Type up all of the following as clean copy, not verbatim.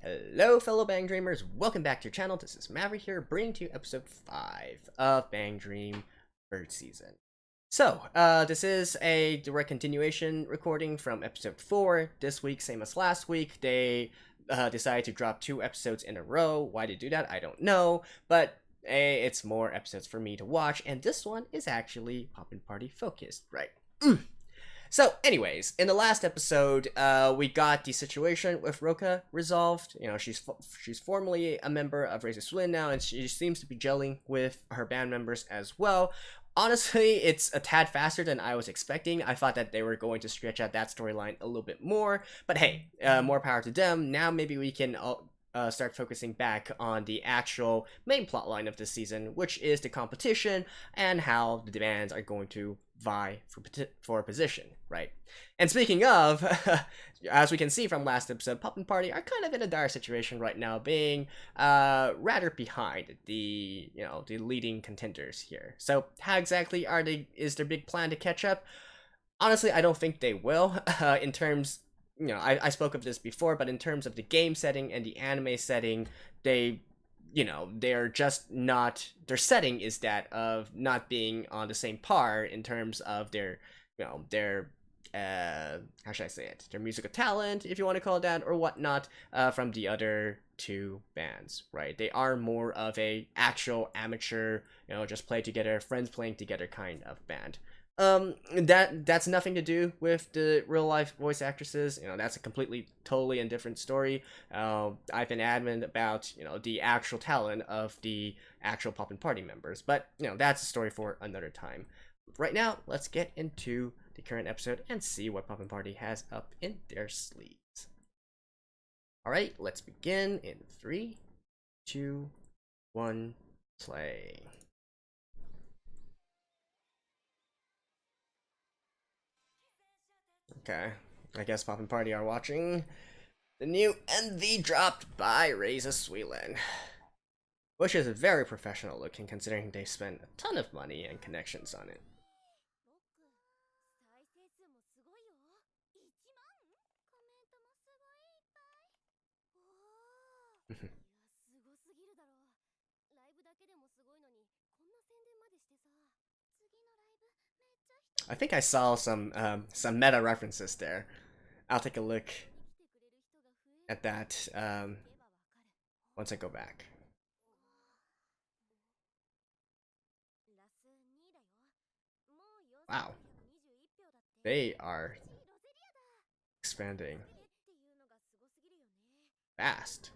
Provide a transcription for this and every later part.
Hello fellow Bang Dreamers, welcome back to your channel. This is Maverick here, bringing to you episode 5 of Bang Dream third season. So, this is a direct continuation recording from episode 4. This week, same as last week, they decided to drop 2 episodes in a row. Why they do that, I don't know, but it's more episodes for me to watch, and this one is actually Poppin' Party focused, right? So, anyways, in the last episode, we got the situation with Roka resolved. You know, she's formally a member of Razor Swin now, and she seems to be gelling with her band members as well. Honestly, it's a tad faster than I was expecting. I thought that they were going to stretch out that storyline a little bit more, but hey, more power to them. Now maybe we can start focusing back on the actual main plotline of this season, which is the competition and how the bands are going to vie for a position, right? And speaking of, as we can see from last episode, Poppin' Party are kind of in a dire situation right now, being rather behind the leading contenders here. So how exactly is their big plan to catch up? Honestly, I don't think they will. In terms, I spoke of this before, but in terms of the game setting and the anime setting, they're just not, their setting is that of not being on the same par in terms of their how should I say it, their musical talent, if you want to call it that, or whatnot, from the other 2 bands, right? They are more of a actual amateur, just play together, friends playing together kind of band. That's nothing to do with the real life voice actresses. That's a totally different story. I've been adamant about, the actual talent of the actual Poppin' Party members, but, that's a story for another time. Right now, let's get into the current episode and see what Poppin' Party has up in their sleeves. Alright, let's begin in 3, 2, 1, play. Okay, I guess Poppin' Party are watching the new NV dropped by Razor Swin, which is very professional looking considering they spent a ton of money and connections on it. I think I saw some meta references there. I'll take a look at that once I go back. Wow, they are expanding fast.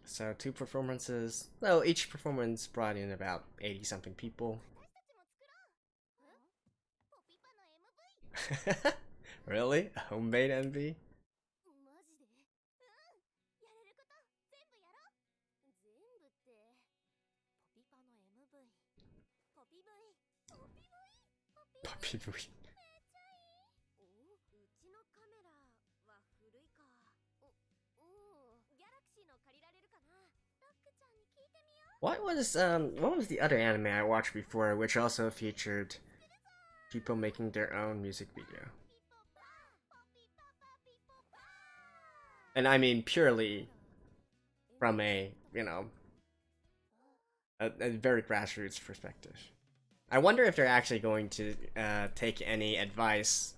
So 2 performances. Well, each performance brought in about 80 something people. Really? A homemade MV? Popipa. What was the other anime I watched before, which also featured people making their own music video? And I mean purely from a very grassroots perspective. I wonder if they're actually going to take any advice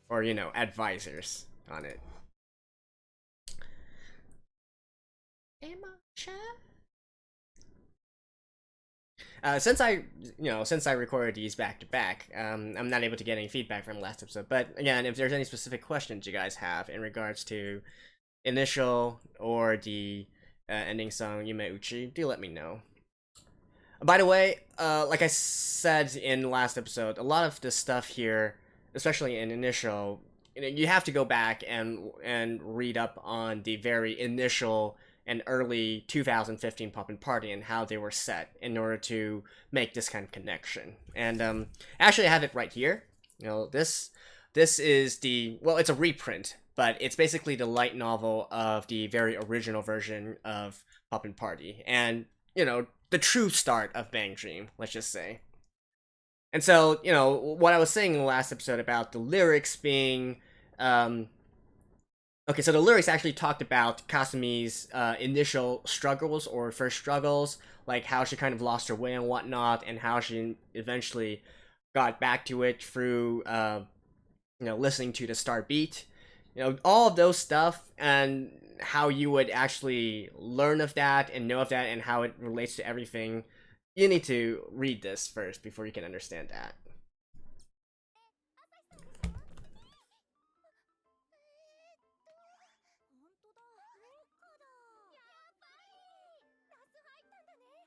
or advisors on it. Since I recorded these back to back, I'm not able to get any feedback from last episode. But again, if there's any specific questions you guys have in regards to initial or the ending song Yume Uchi, do let me know. By the way, like I said in last episode, a lot of the stuff here, especially in initial, you have to go back and read up on the very initial and early 2015 Poppin' Party and how they were set in order to make this kind of connection. And actually I have it right here. This is the, well, it's a reprint but it's basically the light novel of the very original version of Pop and Party, and the true start of Bang Dream, let's just say. And so, what I was saying in the last episode about the lyrics being, okay, so the lyrics actually talked about Kasumi's initial struggles or first struggles, like how she kind of lost her way and whatnot, and how she eventually got back to it through, listening to the Star Beat, all of those stuff, and how you would actually learn of that and know of that and how it relates to everything. You need to read this first before you can understand that.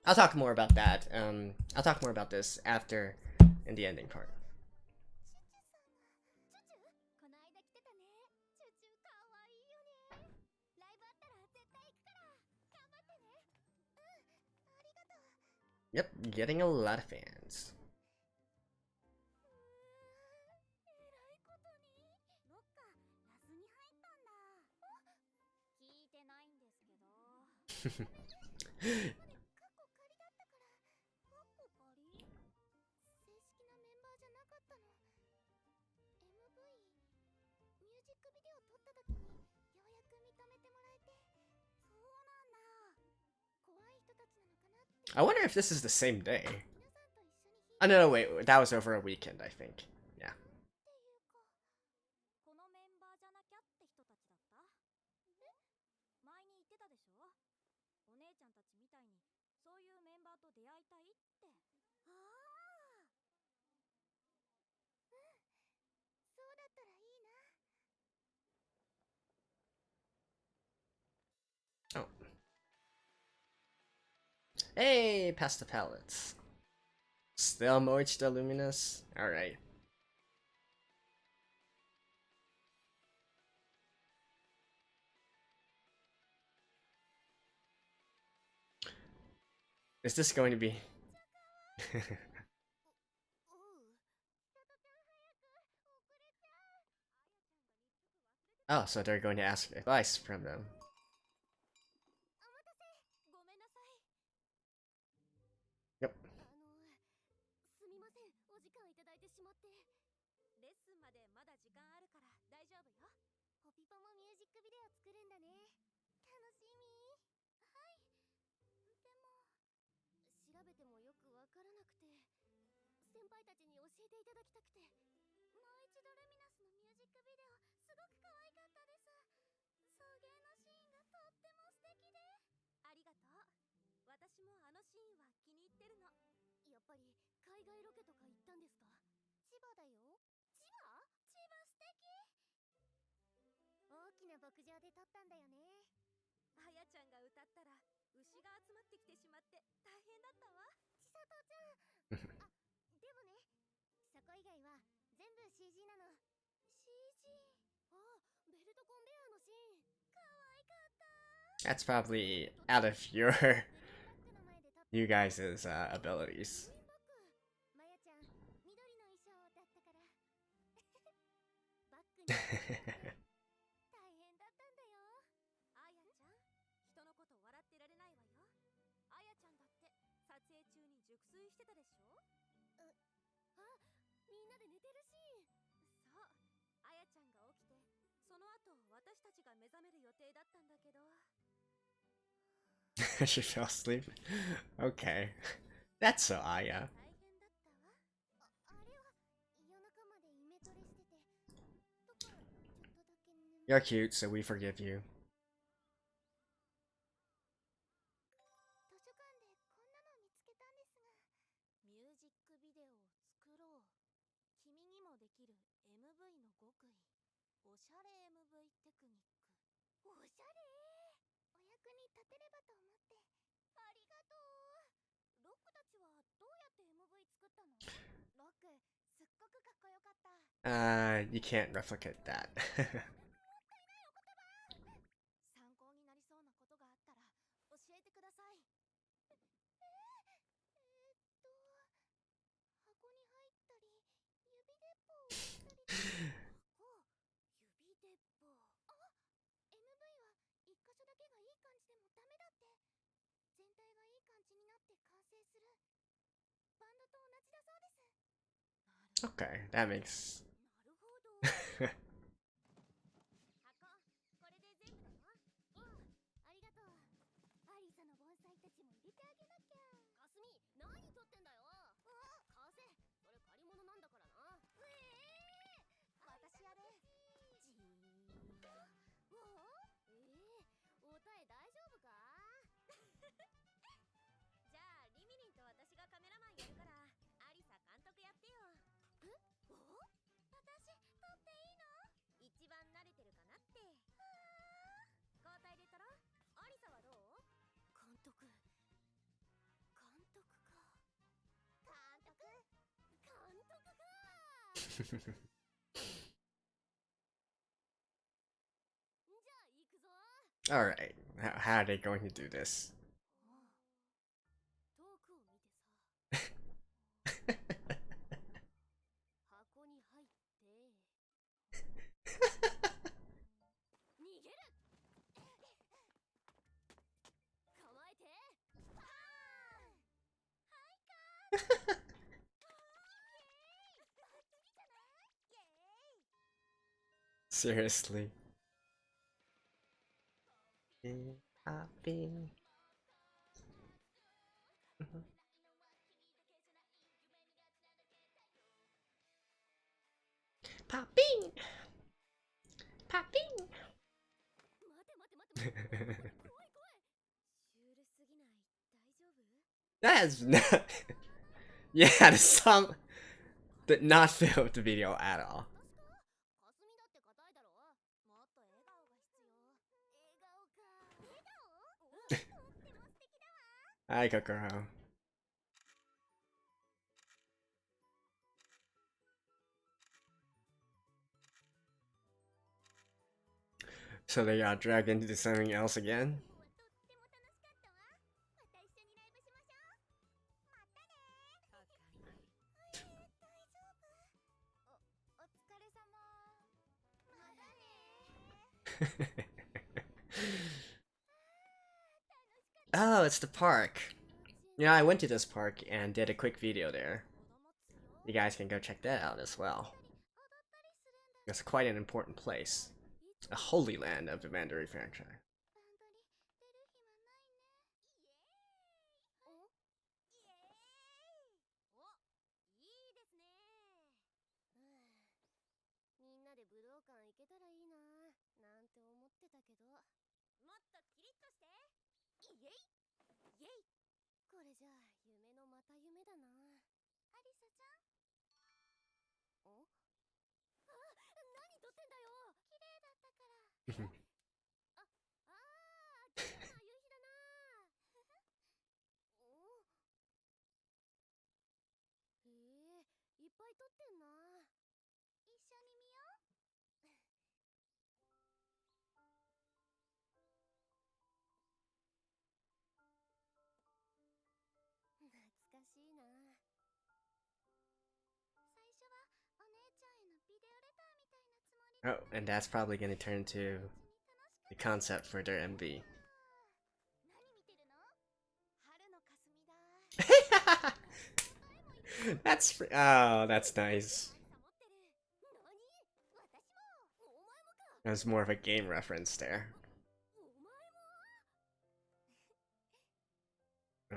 I'll talk more about that. I'll talk more about this after in the ending part. Yep, getting a lot of fans. I wonder if this is the same day. Oh, no, wait, that was over a weekend, I think. Yeah. Oh. Hey, past the palettes. Still moist luminous? Alright. Is this going to be... Oh, so they're going to ask advice from them. Yep. That's probably out of you guys' abilities. She fell asleep? Okay. That's so Aya. You're cute, so we forgive you. You can't replicate that. Okay, that makes. 'All right, how are they going to do this?' Seriously. Popping. Popping. Popping. That is not. Yeah, the song did not fill the video at all. Hi, Kokoro. So they got dragged into something else again? Oh, it's the park. Yeah, I went to this park and did a quick video there. You guys can go check that out as well. It's quite an important place. A holy land of the Bandori franchise. Oh, and that's probably going to turn into the concept for their MV. That's nice. That's more of a game reference there. Oh.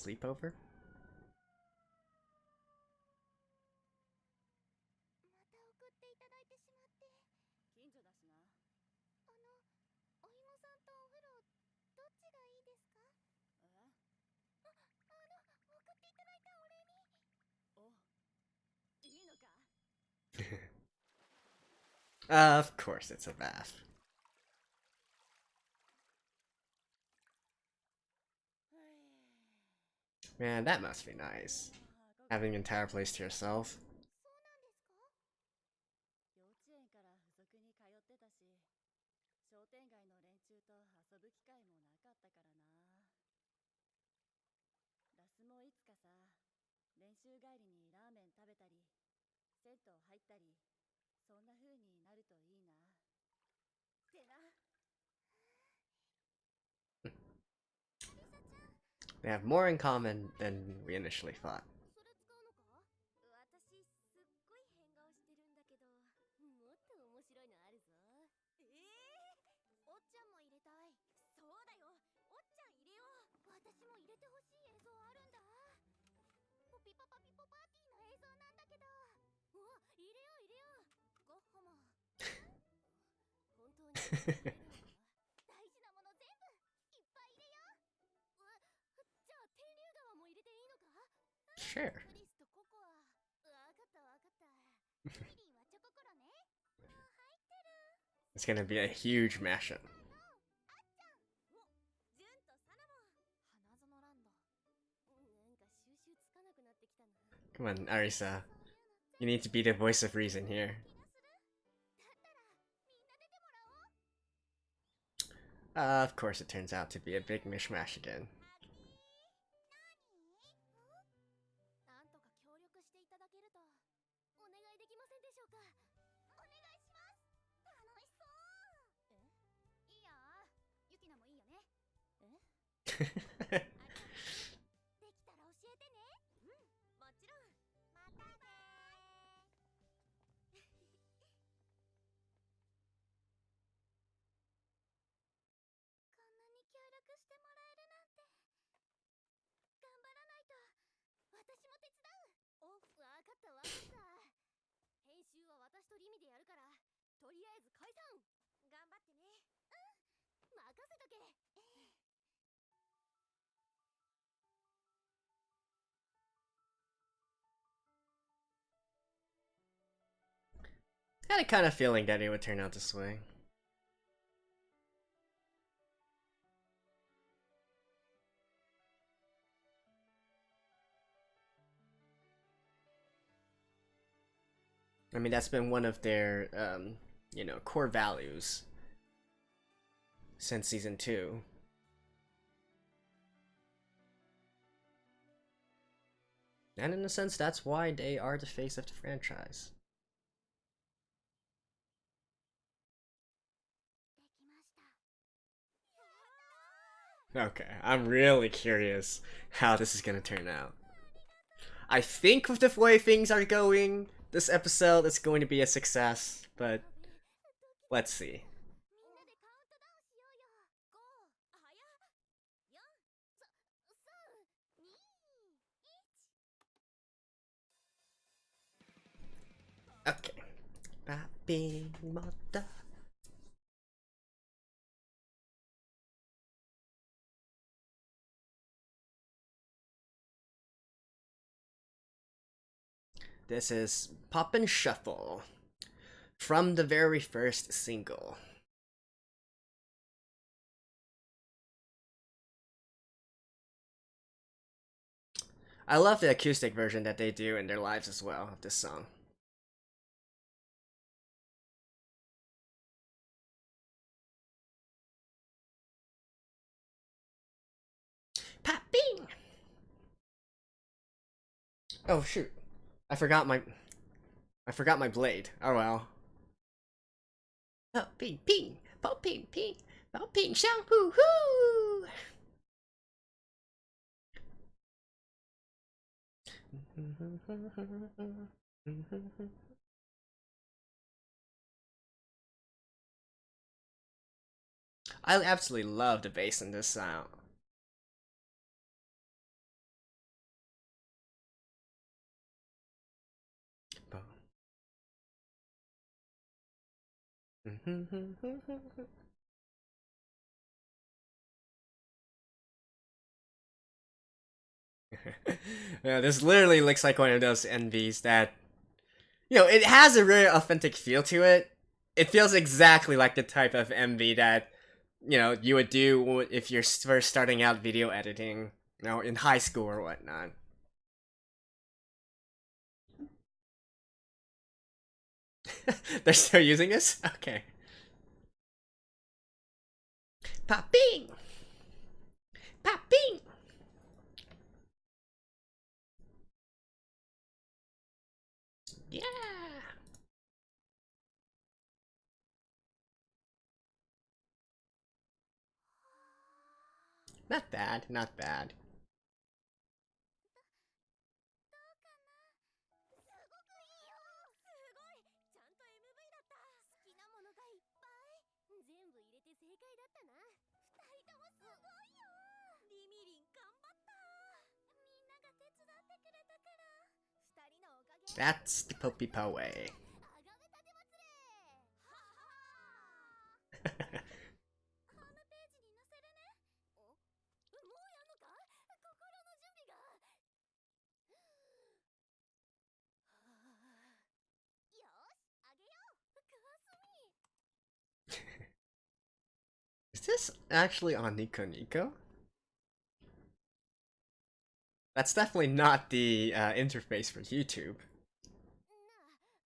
Sleepover? Of course it's a bath. Man, that must be nice. Having an entire place to yourself. 練習帰りにラーメン食べたり、銭湯入ったり、そんな風になるといいな。ってな。They have more in common than we initially thought. それ使うのか？私すっごい変顔してるんだけど、もっと面白いのあるぞ。おっちゃんも入れたい。そうだよ。おっちゃん入れよう。私も入れてほしい映像あるんだ。ポピパパピポパーティーの映像なんだけど。お、入れよう入れよう。ゴッホも。本当に入れるのか？大事なもの全部いっぱい入れよう。じゃあ天竜川も入れていいのか？ Sure. クリスとココア。わかったわかった。ミリーはチョココロね。入ってる。 It's gonna be a huge mashup. あっちゃん。お、ジュンとサナも。花園ランド。なんか収集つかなくなってきたな。 Come on, Arisa. You need to be the voice of reason here. だったらみんな出てもらおう。Of course, it turns out to be a big mishmash again. なんとか協力していただけるとお願いできませんでしょうか？お願いします。楽しそう。いいよ。ユキナもいいよね。できたら教えてね。もちろん。またね。こんなに協力してもらえるなんて。頑張らないと。私も手伝う。わかったわかった。編集は私とリミでやるから、とりあえず解散。頑張ってね。任せとけ。I had a kind of feeling that it would turn out this way. I mean, that's been one of their, core values since season 2. And in a sense, that's why they are the face of the franchise. Okay, I'm really curious how this is gonna turn out. I think with the way things are going, this episode is going to be a success, but let's see. Okay. Papi mata. This is Pop and Shuffle from the very first single. I love the acoustic version that they do in their lives as well of this song. Popping! Oh shoot. I forgot my blade. Oh well. Popping ping! Popping ping! Popping shampoo hoo! I absolutely love the bass in this sound. Yeah, this literally looks like one of those NVs that, it has a very authentic feel to it. It feels exactly like the type of MV that, you would do if you're first starting out video editing, in high school or whatnot. They're still using this? Okay. Popping! Popping! Yeah. Not bad, not bad. すごくいいよ。すごい。ちゃんとMVだった。好きなものがいっぱい。全部入れて正解だったな。二人ともすごいよ。リミリン頑張った。みんなが手伝ってくれたから。二人のおかげ。 That's the Popipa way. ホームページに載せるね。お、もうやんのか？心の準備が。よーし、あげよう。クワスミ。 Is this actually on Nico Nico? That's definitely not the interface for YouTube. なあ、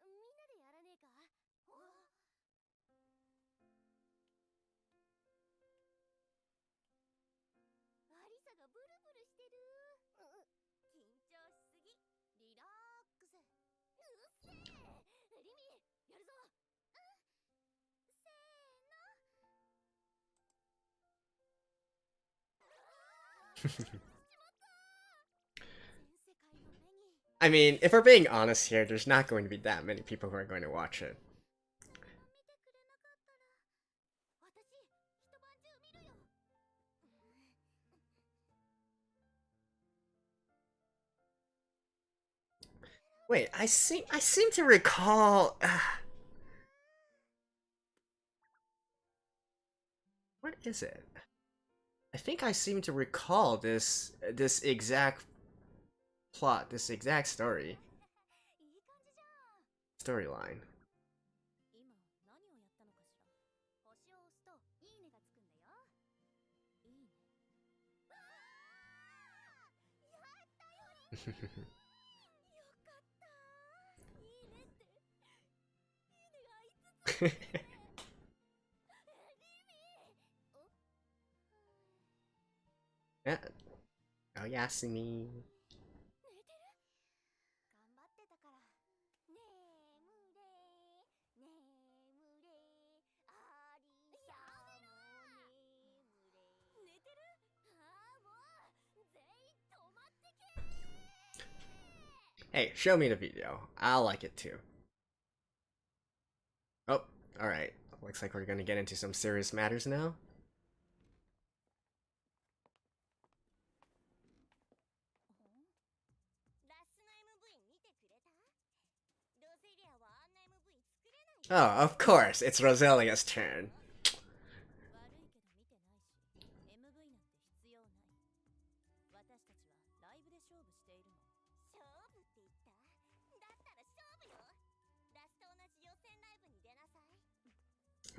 みんなでやらねえか？お、緊張しすぎ。リラックス。うっせえ。リミ、やるぞ。せーの。 I mean, if we're being honest here, there's not going to be that many people who are going to watch it. Wait, I seem to recall. What is it? I think I seem to recall this exact plot, this exact storyline. え、おやすみ。Hey, show me the video. I'll like it too. Oh, alright. Looks like we're gonna get into some serious matters now. Oh, of course, it's Roselia's turn.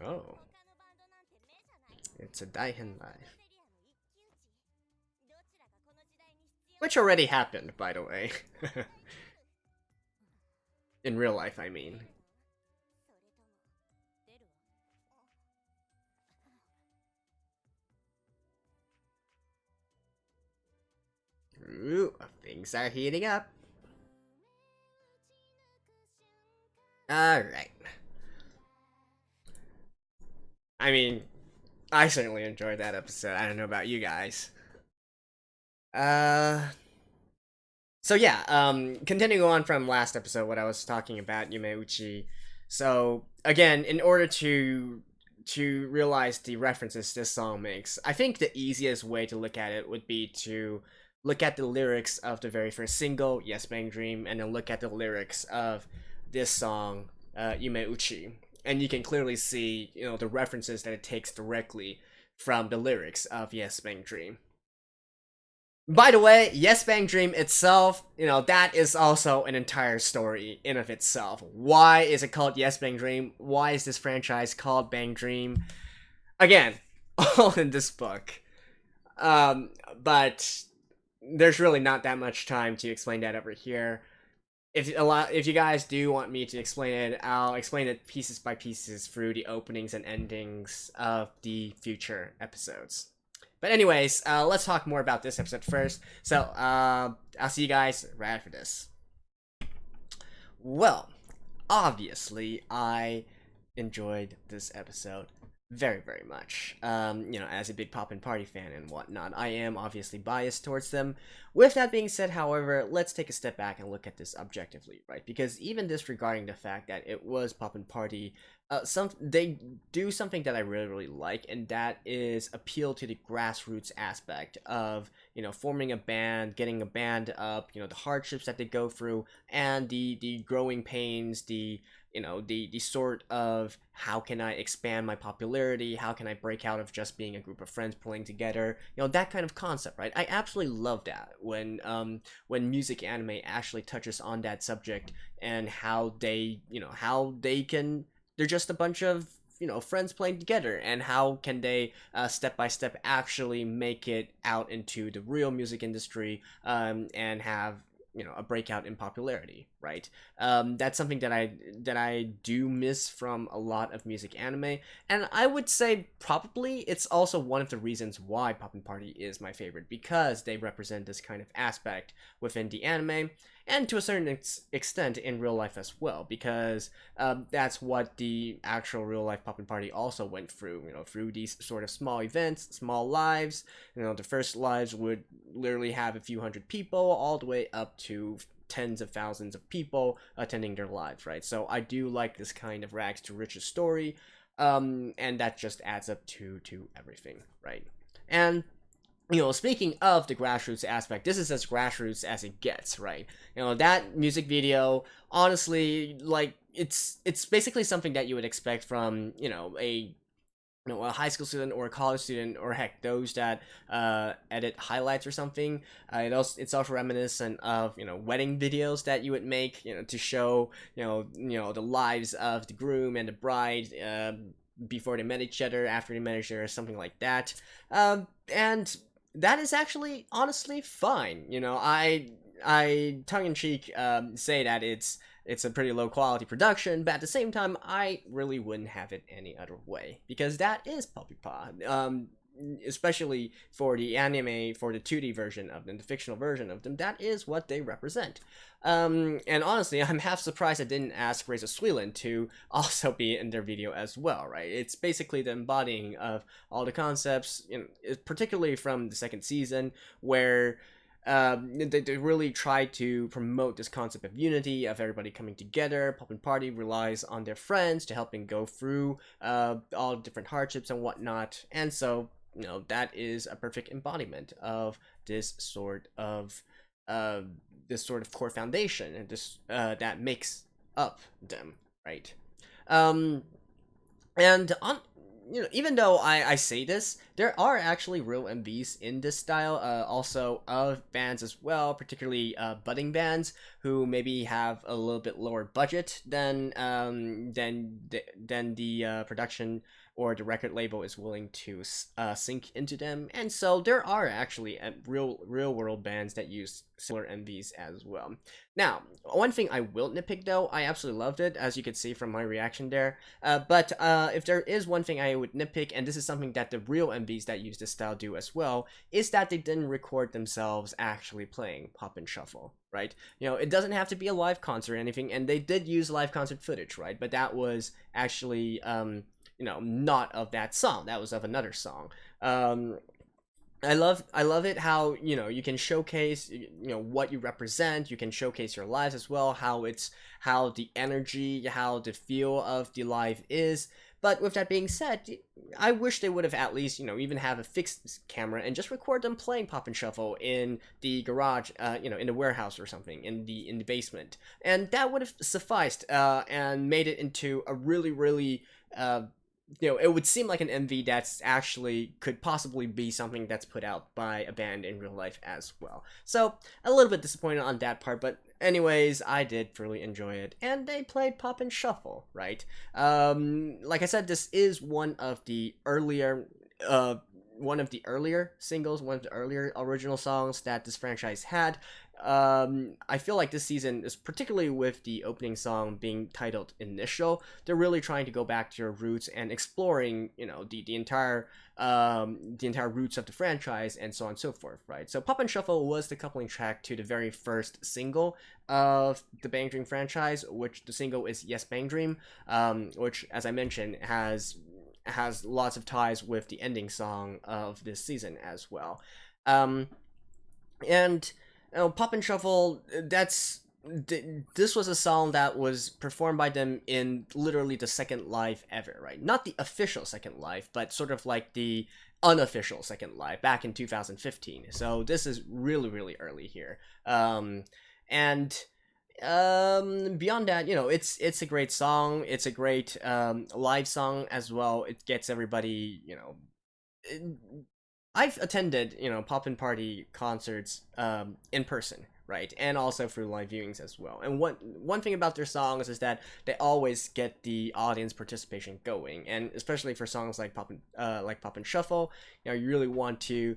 Oh. It's a Daihen life. Which already happened, by the way. In real life, I mean. Ooh, things are heating up. Alright. I mean, I certainly enjoyed that episode. I don't know about you guys. So yeah, continuing on from last episode, what I was talking about, Yumeuchi. So again, in order to realize the references this song makes, I think the easiest way to look at it would be to look at the lyrics of the very first single, Yes Bang Dream, and then look at the lyrics of this song, Yumeuchi. And you can clearly see, you know, the references that it takes directly from the lyrics of Yes Bang Dream. By the way, Yes Bang Dream itself, you know, that is also an entire story in of itself. Why is it called Yes Bang Dream? Why is this franchise called Bang Dream? Again, all in this book. But there's really not that much time to explain that over here. If you guys do want me to explain it, I'll explain it pieces by pieces through the openings and endings of the future episodes. But anyways, let's talk more about this episode first. So, I'll see you guys right after this. Well, obviously, I enjoyed this episode very, very much. As a big Poppin' Party fan and whatnot, I am obviously biased towards them. With that being said, however, let's take a step back and look at this objectively, right? Because even disregarding the fact that it was Poppin' Party, they do something that I really, really like, and that is appeal to the grassroots aspect of forming a band, getting a band up, the hardships that they go through, and the growing pains, the sort of how can I expand my popularity, how can I break out of just being a group of friends playing together, that kind of concept, right? I absolutely love that when music anime actually touches on that subject, and how they're just a bunch of friends playing together, and how can they step by step actually make it out into the real music industry, and have a breakout in popularity, right? That's something that I do miss from a lot of music anime, and I would say probably it's also one of the reasons why Poppin' Party is my favorite, because they represent this kind of aspect within the anime, and to a certain extent in real life as well, because that's what the actual real life Poppin' Party also went through, through these sort of small events, small lives. The first lives would literally have a few hundred people, all the way up to tens of thousands of people attending their lives, right? So I do like this kind of rags to riches story, and that just adds up to everything, right? And speaking of the grassroots aspect, this is as grassroots as it gets, right? That music video, honestly, like, it's basically something that you would expect from, a high school student or a college student, or heck, those that edit highlights or something. It's also reminiscent of wedding videos that you would make, to show the lives of the groom and the bride before they met each other, after they met each other, something like that. And that is actually honestly fine. I tongue in cheek say that it's a pretty low quality production, but at the same time, I really wouldn't have it any other way, because that is Popipa. Especially for the anime, for the 2D version of them, the fictional version of them, that is what they represent. And honestly, I'm half surprised I didn't ask Reza Swelen to also be in their video as well, right? It's basically the embodying of all the concepts, particularly from the second season, where they really try to promote this concept of unity, of everybody coming together. Poppin' Party relies on their friends to help them go through all the different hardships and whatnot, and so that is a perfect embodiment of this sort of core foundation, and this that makes up them, right? Um, and on even though I say this, there are actually real MVs in this style, also of bands as well, particularly budding bands who maybe have a little bit lower budget than the production or the record label is willing to sink into them, and so there are actually real world bands that use similar MVs as well. Now, one thing I will nitpick though, I absolutely loved it, as you could see from my reaction there. But if there is one thing I would nitpick, and this is something that the real MVs that use this style do as well, is that they didn't record themselves actually playing Pop and Shuffle, right? It doesn't have to be a live concert or anything, and they did use live concert footage, right? But that was actually, not of that song. That was of another song. I love it how you can showcase what you represent. You can showcase your lives as well, how the energy, how the feel of the live is. But with that being said, I wish they would have at least even have a fixed camera and just record them playing Pop and Shuffle in the garage, in the warehouse or something, in the basement, and that would have sufficed and made it into a really it would seem like an MV that's actually could possibly be something that's put out by a band in real life as well. So a little bit disappointed on that part, but anyways, I did really enjoy it, and they played Pop and Shuffle, right? Like I said, this is one of the earlier singles, one of the earlier original songs that this franchise had. I feel like this season is particularly with the opening song being titled Initial, they're really trying to go back to their roots and exploring, the entire roots of the franchise and so on and so forth, right? So Pop and Shuffle was the coupling track to the very first single of the Bang Dream franchise, which the single is Yes Bang Dream, which, as I mentioned, has lots of ties with the ending song of this season as well. And Pop and Shuffle, this was a song that was performed by them in literally the second live ever, right? Not the official second live, but sort of like the unofficial second live back in 2015. So this is really, really early here. And beyond that, it's a great song. It's a great live song as well. It gets everybody, I've attended, Poppin' Party concerts in person, right? And also through live viewings as well. And one thing about their songs is that they always get the audience participation going. And especially for songs like Pop and Shuffle, you really want to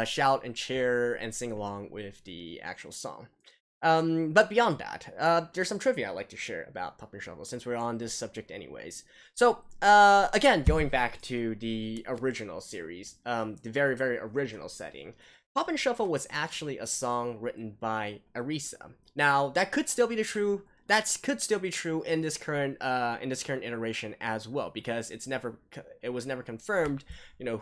shout and cheer and sing along with the actual song. But beyond that, there's some trivia I'd like to share about Pop and Shuffle since we're on this subject anyways. So, again, going back to the original series, the very, very original setting, Pop and Shuffle was actually a song written by Arisa. Now, that could still be true in this current iteration as well, because it was never confirmed,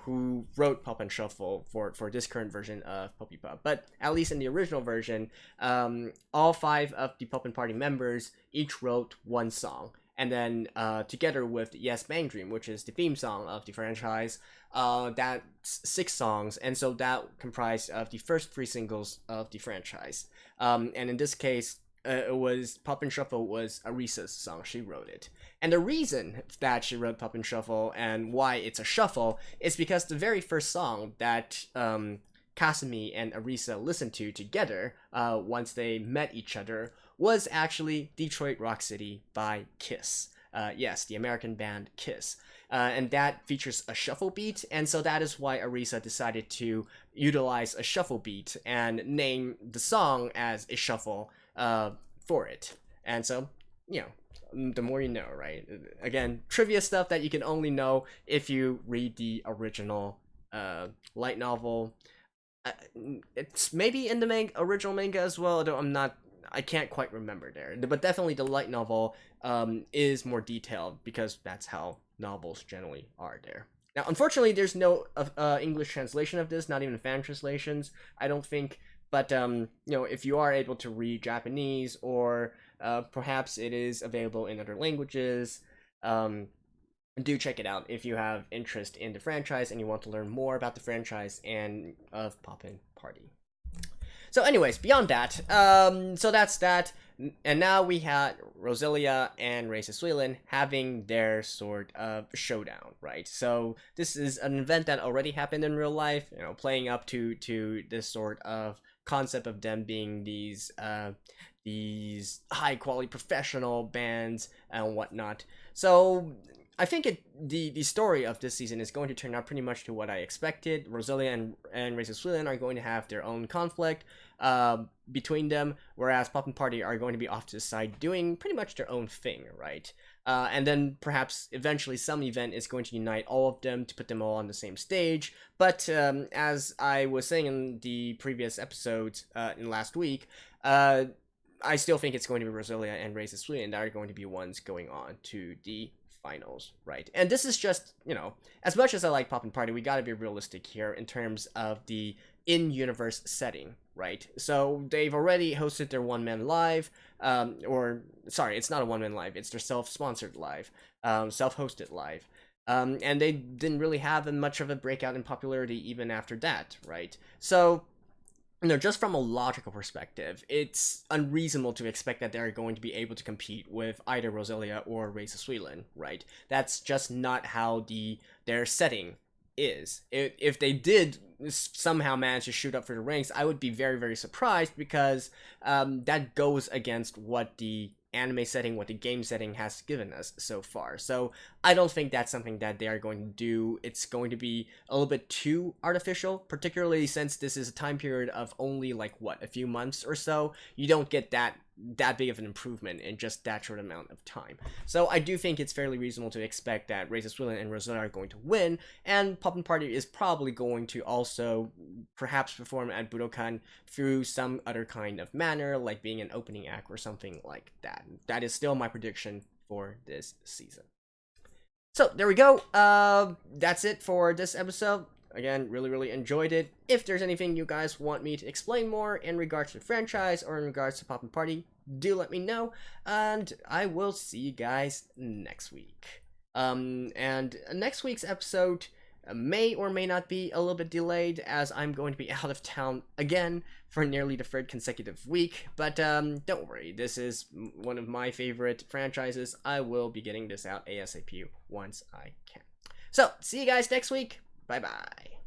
who wrote Pop and Shuffle for this current version of Popipa. But at least in the original version, all 5 of the Poppin' Party members each wrote one song, and then together with Yes Bang Dream, which is the theme song of the franchise, that's 6 songs, and so that comprised of the first 3 singles of the franchise. And in this case, it was Pop and Shuffle was Arisa's song. She wrote it. And the reason that she wrote Pop and Shuffle and why it's a shuffle is because the very first song that Kasumi and Arisa listened to together once they met each other was actually Detroit Rock City by Kiss. Yes, the American band Kiss. And that features a shuffle beat, and so that is why Arisa decided to utilize a shuffle beat and name the song as a shuffle for it. And so, the more you know, right? Again, trivia stuff that you can only know if you read the original light novel. It's maybe in the original manga as well, although I can't quite remember there. But definitely the light novel is more detailed, because that's how novels generally are there. Now, unfortunately, there's no English translation of this, not even fan translations, I don't think. But, if you are able to read Japanese, or perhaps it is available in other languages, do check it out if you have interest in the franchise and you want to learn more about the franchise and of Poppin' Party. So anyways, beyond that, so that's that. And now we had Roselia and Raisa Suilin having their sort of showdown, right? So this is an event that already happened in real life, playing up to this sort of concept of them being these high quality professional bands and whatnot. So I think the story of this season is going to turn out pretty much to what I expected. Roselia and Raisa Suilin are going to have their own conflict between them, whereas Poppin' Party are going to be off to the side doing pretty much their own thing, right? And then perhaps eventually some event is going to unite all of them to put them all on the same stage. But as I was saying in the previous episodes in last week, I still think it's going to be Roselia and Raisa Suilin that are going to be ones going on to the finals, right? And this is just, as much as I like Poppin' Party, we gotta be realistic here in terms of the in-universe setting, right? So they've already hosted their one-man live, it's not a one-man live, it's their self-sponsored live, self-hosted live. And they didn't really have much of a breakout in popularity even after that, right? So, just from a logical perspective, it's unreasonable to expect that they're going to be able to compete with either Roselia or Raisa Suilin, right? That's just not how their setting is. If they did somehow manage to shoot up for the ranks, I would be very, very surprised, because that goes against what the anime setting, what the game setting has given us so far. So I don't think that's something that they are going to do. It's going to be a little bit too artificial, particularly since this is a time period of only like what, a few months or so. You don't get that big of an improvement in just that short amount of time. So I do think it's fairly reasonable to expect that Racist Villain and Rosetta are going to win, and Poppin' Party is probably going to also perhaps perform at Budokan through some other kind of manner, like being an opening act or something like that. That is still my prediction for this season. So there we go. That's it for this episode. Again, really enjoyed it. If there's anything you guys want me to explain more in regards to the franchise or in regards to Poppin' Party, do let me know, and I will see you guys next week. And next week's episode may or may not be a little bit delayed, as I'm going to be out of town again for nearly the third consecutive week, but don't worry, this is one of my favorite franchises. I will be getting this out ASAP once I can. So, see you guys next week. Bye-bye.